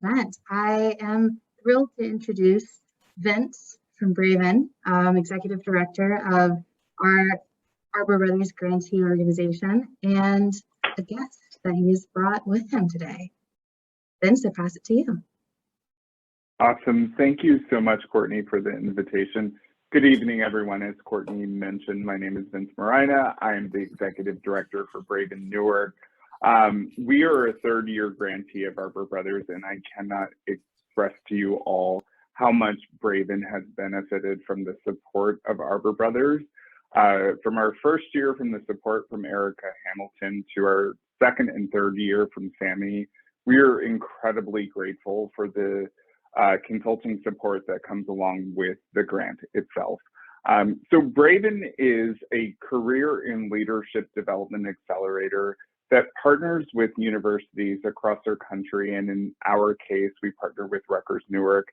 event. I am thrilled to introduce Vince from Braven, Executive Director of our Arbor Brothers Grantee organization, and a guest that he has brought with him today. Vince, I pass it to you. Awesome. Thank you so much, Courtney, for the invitation. Good evening, everyone. As Courtney mentioned, my name is Vince Marigna. I am the Executive Director for Braven-Newark. We are a third-year grantee of Arbor Brothers, and I cannot express to you all how much Braven has benefited from the support of Arbor Brothers. From our first year, from the support from Erica Hamilton, to our second and third year from Sammy, we are incredibly grateful for the consulting support that comes along with the grant itself. So Braven is a career and leadership development accelerator that partners with universities across our country, and in our case, we partner with Rutgers-Newark.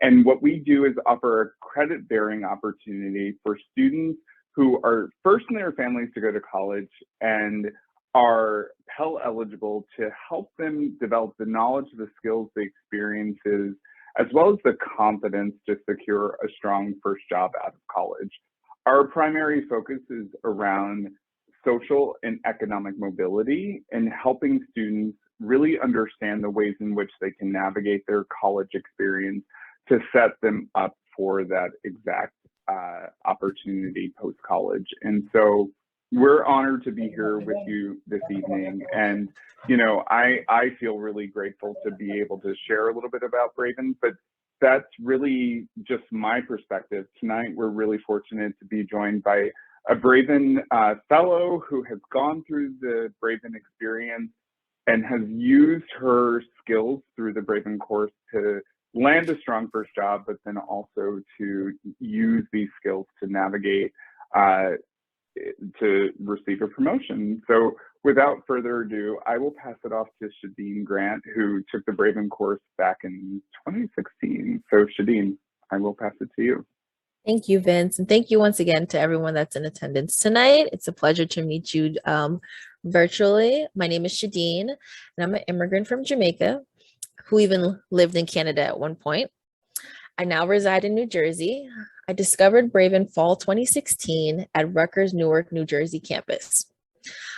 And what we do is offer a credit-bearing opportunity for students who are first in their families to go to college and are Pell eligible, to help them develop the knowledge, the skills, the experiences, as well as the confidence to secure a strong first job out of college. Our primary focus is around social and economic mobility and helping students really understand the ways in which they can navigate their college experience to set them up for that exact opportunity post-college. And so we're honored to be here with you this evening. And, you know, I feel really grateful to be able to share a little bit about Braven, but that's really just my perspective. Tonight, we're really fortunate to be joined by a Braven fellow who has gone through the Braven experience and has used her skills through the Braven course to land a strong first job, but then also to use these skills to navigate to receive a promotion. So without further ado, I will pass it off to Shadene Grant, who took the Braven course back in 2016. So Shadene, I will pass it to you. Thank you, Vince. And thank you once again to everyone that's in attendance tonight. It's a pleasure to meet you virtually. My name is Shadene, and I'm an immigrant from Jamaica who even lived in Canada at one point. I now reside in New Jersey. I discovered Braven fall 2016 at Rutgers-Newark, New Jersey campus.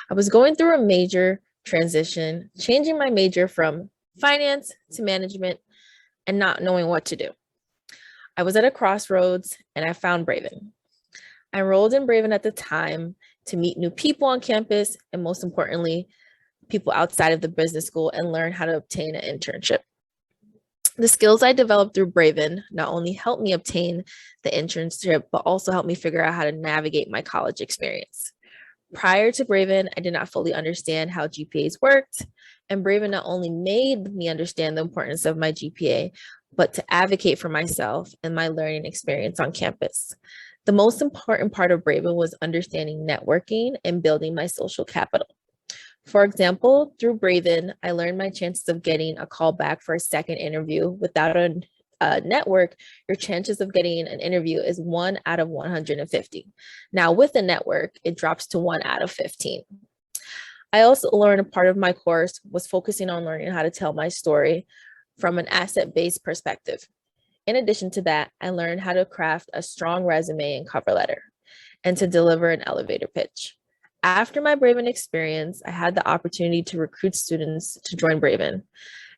I was going through a major transition, changing my major from finance to management and not knowing what to do. I was at a crossroads and I found Braven. I enrolled in Braven at the time to meet new people on campus and, most importantly, people outside of the business school, and learn how to obtain an internship. The skills I developed through Braven not only helped me obtain the internship, but also helped me figure out how to navigate my college experience. Prior to Braven, I did not fully understand how GPAs worked, and Braven not only made me understand the importance of my GPA, but to advocate for myself and my learning experience on campus. The most important part of Braven was understanding networking and building my social capital. For example, through Braven, I learned my chances of getting a call back for a second interview. Without a network, your chances of getting an interview is 1 out of 150. Now with a network, it drops to 1 out of 15. I also learned a part of my course was focusing on learning how to tell my story from an asset-based perspective. In addition to that, I learned how to craft a strong resume and cover letter, and to deliver an elevator pitch. After my Braven experience, I had the opportunity to recruit students to join Braven.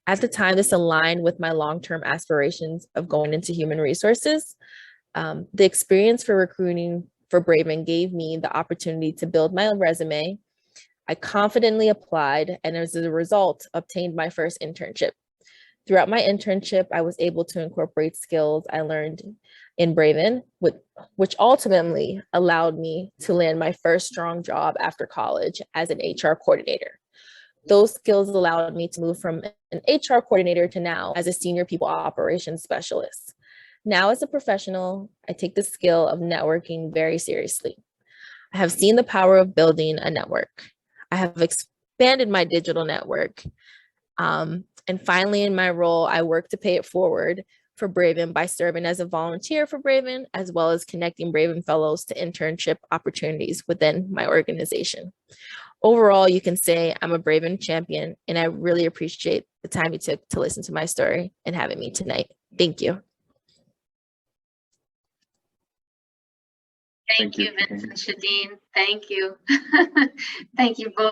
At the time, this aligned with my long-term aspirations of going into human resources. The experience for recruiting for Braven gave me the opportunity to build my resume. I confidently applied, and as a result, obtained my first internship. Throughout my internship, I was able to incorporate skills I learned in Braven, which ultimately allowed me to land my first strong job after college as an HR coordinator. Those skills allowed me to move from an HR coordinator to now as a senior people operations specialist. Now as a professional, I take the skill of networking very seriously. I have seen the power of building a network. I have expanded my digital network. And finally, in my role, I work to pay it forward for Braven by serving as a volunteer for Braven, as well as connecting Braven fellows to internship opportunities within my organization. overall, you can say I'm a Braven champion, and I really appreciate the time you took to listen to my story and having me tonight. Thank you. Thank you, Vince and Shadene. Thank you. Thank you both.